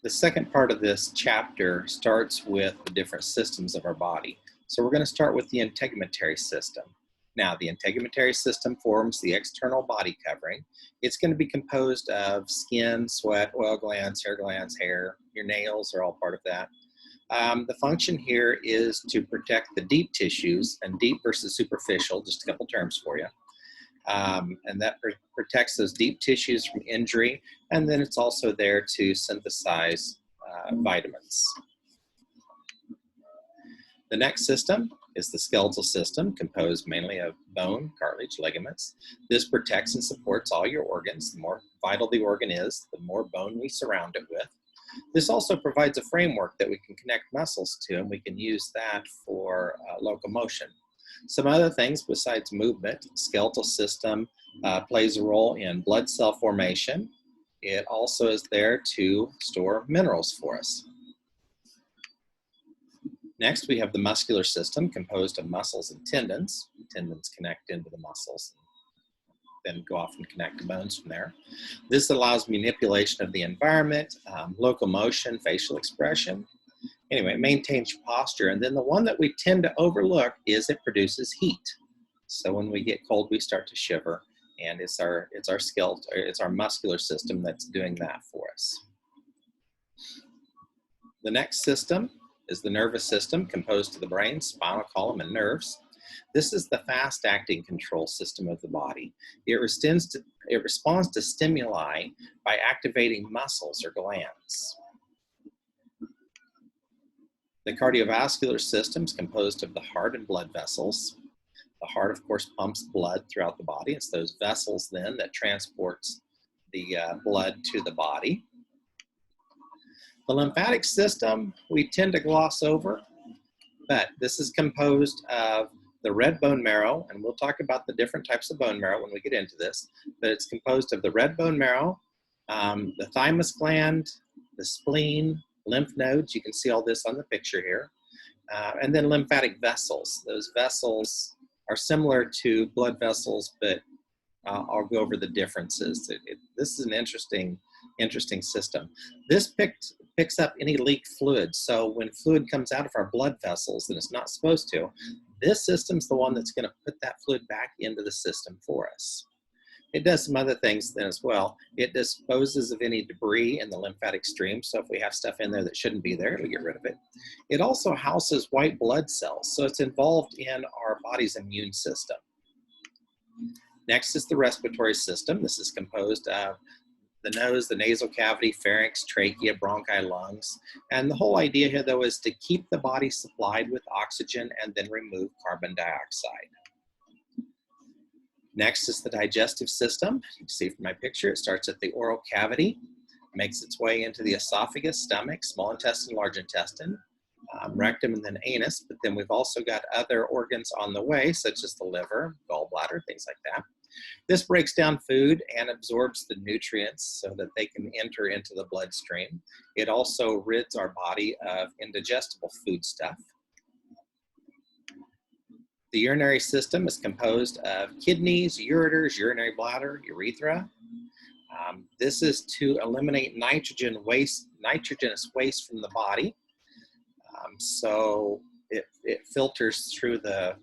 The second part of this chapter starts with the different systems of our body. So we're going to start with the integumentary system. Now, the integumentary system forms the external body covering. It's going to be composed of skin, sweat, oil glands, hair. Your nails are all part of that. The function here is to protect the deep tissues, and deep versus superficial, just a couple terms for you. And that protects those deep tissues from injury, and then it's also there to synthesize vitamins. The next system is the skeletal system, composed mainly of bone, cartilage, ligaments. This protects and supports all your organs. The more vital the organ is, the more bone we surround it with. This also provides a framework that we can connect muscles to, and we can use that for locomotion. Some other things besides movement, skeletal system plays a role in blood cell formation. It also is there to store minerals for us. Next, we have the muscular system composed of muscles and tendons. Tendons connect into the muscles and then go off and connect to bones from there. This allows manipulation of the environment, locomotion, facial expression. Anyway, it maintains posture. And then the one that we tend to overlook is it produces heat. So when we get cold, we start to shiver, and it's our skeletal, it's our muscular system that's doing that for us. The next system is the nervous system, composed of the brain, spinal column, and nerves. This is the fast-acting control system of the body. It responds to stimuli by activating muscles or glands. The cardiovascular system is composed of the heart and blood vessels. The heart, of course, pumps blood throughout the body. It's those vessels then that transports the blood to the body. The lymphatic system we tend to gloss over, but this is composed of the red bone marrow, and we'll talk about the different types of bone marrow when we get into this, but it's composed of the red bone marrow, the thymus gland, the spleen, lymph nodes. You can see all this on the picture here, and then lymphatic vessels. Those vessels are similar to blood vessels, but I'll go over the differences. This is an interesting system. This picks up any leaked fluid. So when fluid comes out of our blood vessels and it's not supposed to, this system's the one that's going to put that fluid back into the system for us. It does some other things then as well. It disposes of any debris in the lymphatic stream. So if we have stuff in there that shouldn't be there, it'll get rid of it. It also houses white blood cells. So it's involved in our body's immune system. Next is the respiratory system. This is composed of the nose, the nasal cavity, pharynx, trachea, bronchi, lungs. And the whole idea here, though, is to keep the body supplied with oxygen and then remove carbon dioxide. Next is the digestive system. You can see from my picture, it starts at the oral cavity, makes its way into the esophagus, stomach, small intestine, large intestine, rectum, and then anus. But then we've also got other organs on the way, such as the liver, gallbladder, things like that. This breaks down food and absorbs the nutrients so that they can enter into the bloodstream. It also rids our body of indigestible foodstuff. The urinary system is composed of kidneys, ureters, urinary bladder, urethra. This is to eliminate nitrogenous waste from the body. So it filters through the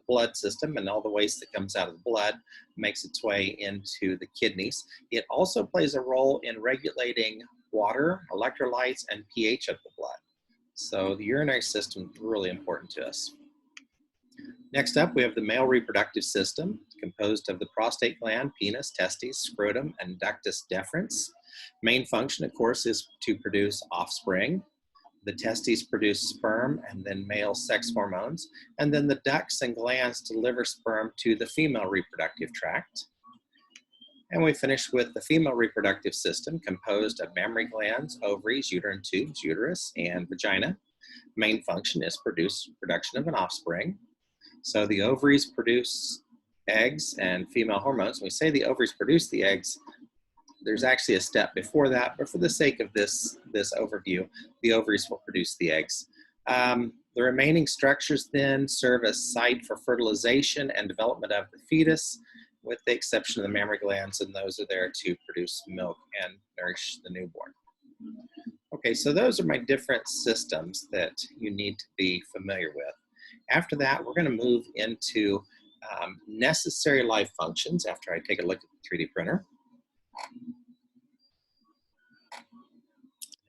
blood system, and all the waste that comes out of the blood makes its way into the kidneys. It also plays a role in regulating water, electrolytes, and pH of the blood. So the urinary system is really important to us. Next up, we have the male reproductive system, composed of the prostate gland, penis, testes, scrotum, and ductus deferens. Main function, of course, is to produce offspring. The testes produce sperm and then male sex hormones, and then the ducts and glands deliver sperm to the female reproductive tract. And we finish with the female reproductive system, composed of mammary glands, ovaries, uterine tubes, uterus, and vagina. Main function is production of an offspring. So the ovaries produce eggs and female hormones. When we say the ovaries produce the eggs, there's actually a step before that, but for the sake of this overview, the ovaries will produce the eggs. The remaining structures then serve as site for fertilization and development of the fetus, with the exception of the mammary glands, and those are there to produce milk and nourish the newborn. Okay, so those are my different systems that you need to be familiar with. After that, we're going to move into necessary life functions after I take a look at the 3D printer. I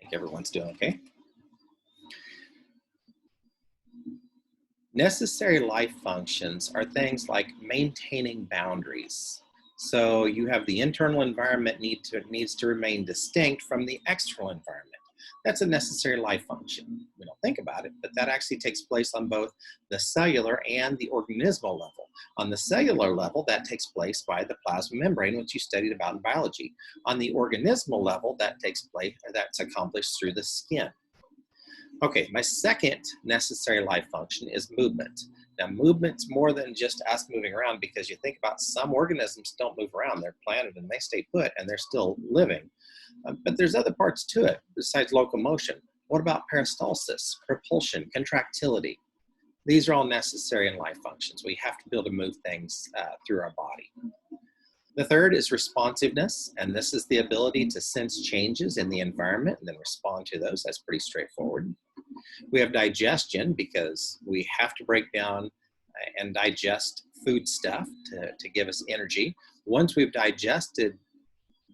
think everyone's doing okay. Necessary life functions are things like maintaining boundaries. So you have the internal environment needs to remain distinct from the external environment. That's a necessary life function. We don't think about it, but that actually takes place on both the cellular and the organismal level. On the cellular level, that takes place by the plasma membrane, which you studied about in biology. On the organismal level, that takes place, or that's accomplished through the skin. Okay, my second necessary life function is movement. Now, movement's more than just us moving around, because you think about some organisms don't move around. They're planted and they stay put and they're still living. But there's other parts to it besides locomotion. What about peristalsis, propulsion, contractility? These are all necessary in life functions. We have to be able to move things through our body. The third is responsiveness, and this is the ability to sense changes in the environment and then respond to those. That's pretty straightforward. We have digestion, because we have to break down and digest food stuff to give us energy. Once we've digested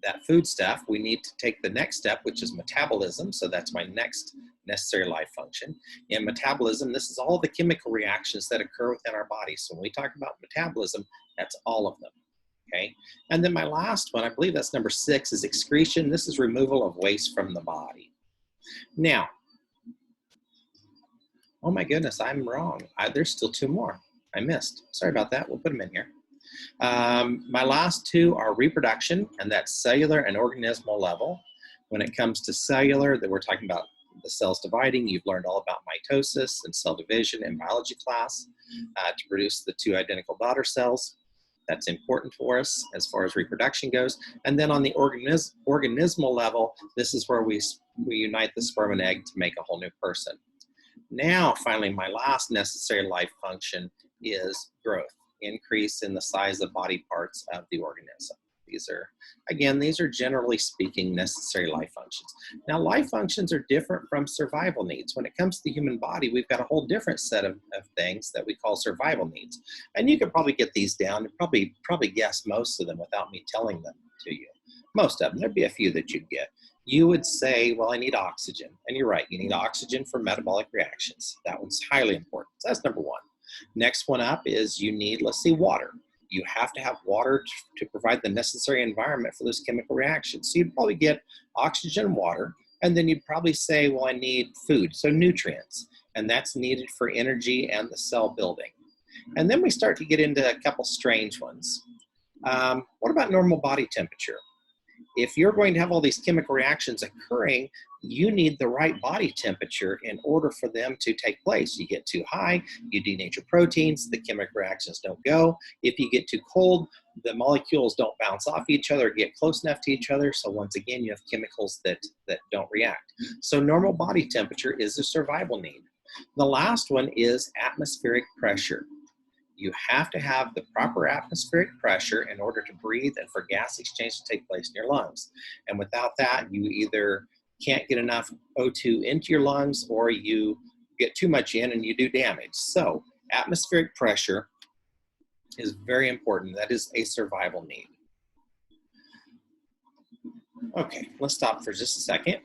that food stuff, we need to take the next step, which is metabolism. So that's my next necessary life function. In metabolism, this is all the chemical reactions that occur within our body. So when we talk about metabolism, that's all of them. Okay, and then my last one, I believe that's number 6, is excretion. This is removal of waste from the body. Now, oh my goodness, I'm wrong. There's still 2 more I missed. Sorry about that. We'll put them in here. My last 2 are reproduction, and that's cellular and organismal level. When it comes to cellular, that we're talking about the cells dividing. You've learned all about mitosis and cell division in biology class to produce the 2 identical daughter cells. That's important for us as far as reproduction goes. And then on the organismal level, this is where we unite the sperm and egg to make a whole new person. Now, finally, my last necessary life function is growth, increase in the size of body parts of the organism. These are generally speaking necessary life functions. Now, life functions are different from survival needs. When it comes to the human body, we've got a whole different set of things that we call survival needs. And you could probably get these down and probably guess most of them without me telling them to you. Most of them, there'd be a few that you'd get. You would say, well, I need oxygen. And you're right, you need oxygen for metabolic reactions. That one's highly important. So that's number 1. Next one up is you need, let's see, water. You have to have water to provide the necessary environment for those chemical reactions. So you'd probably get oxygen and water, and then you'd probably say, well, I need food, so nutrients, and that's needed for energy and the cell building. And then we start to get into a couple strange ones. What about normal body temperature? If you're going to have all these chemical reactions occurring, you need the right body temperature in order for them to take place. You get too high, you denature proteins, the chemical reactions don't go. If you get too cold, the molecules don't bounce off each other, get close enough to each other. So once again, you have chemicals that don't react. So normal body temperature is a survival need. The last one is atmospheric pressure. You have to have the proper atmospheric pressure in order to breathe and for gas exchange to take place in your lungs. And without that, you either can't get enough O2 into your lungs, or you get too much in and you do damage. So atmospheric pressure is very important. That is a survival need. Okay, let's stop for just a second.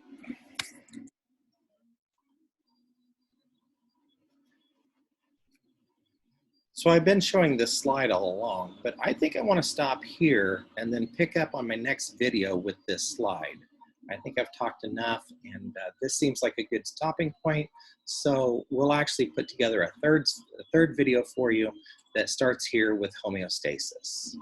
So I've been showing this slide all along, but I think I want to stop here and then pick up on my next video with this slide. I think I've talked enough, and this seems like a good stopping point. So we'll actually put together a third video for you that starts here with homeostasis.